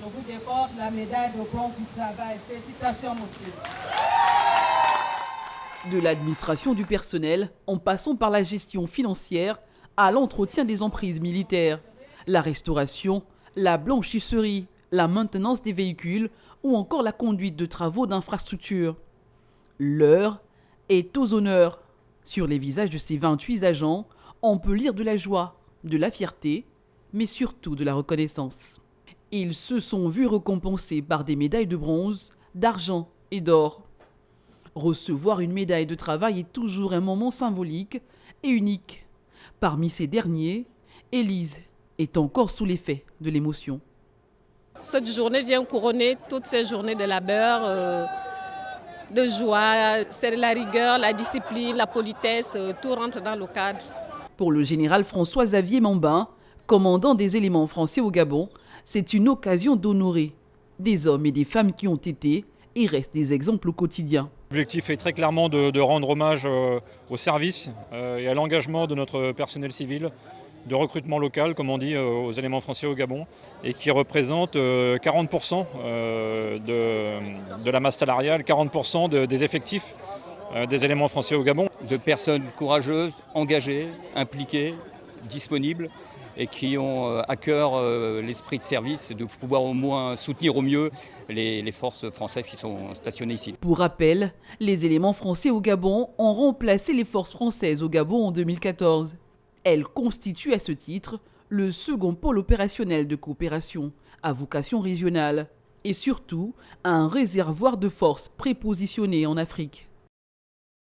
Je vous décorde la médaille de bronze du travail. Félicitations, monsieur. De l'administration du personnel, en passant par la gestion financière, à l'entretien des emprises militaires, la restauration, la blanchisserie, la maintenance des véhicules ou encore la conduite de travaux d'infrastructure. L'heure est aux honneurs. Sur les visages de ces 28 agents, on peut lire de la joie, de la fierté, mais surtout de la reconnaissance. Ils se sont vus récompensés par des médailles de bronze, d'argent et d'or. Recevoir une médaille de travail est toujours un moment symbolique et unique. Parmi ces derniers, Élise est encore sous l'effet de l'émotion. Cette journée vient couronner toutes ces journées de labeur, de joie. C'est la rigueur, la discipline, la politesse, tout rentre dans le cadre. Pour le général François-Xavier Mambin, commandant des éléments français au Gabon, c'est une occasion d'honorer des hommes et des femmes qui ont été et restent des exemples au quotidien. L'objectif est très clairement de rendre hommage au service et à l'engagement de notre personnel civil, de recrutement local, comme on dit, aux éléments français au Gabon, et qui représente 40% de la masse salariale, 40% des effectifs des éléments français au Gabon. De personnes courageuses, engagées, impliquées, disponibles, et qui ont à cœur l'esprit de service, de pouvoir au moins soutenir au mieux les forces françaises qui sont stationnées ici. Pour rappel, les éléments français au Gabon ont remplacé les forces françaises au Gabon en 2014. Elles constituent à ce titre le second pôle opérationnel de coopération à vocation régionale et surtout un réservoir de forces prépositionnées en Afrique.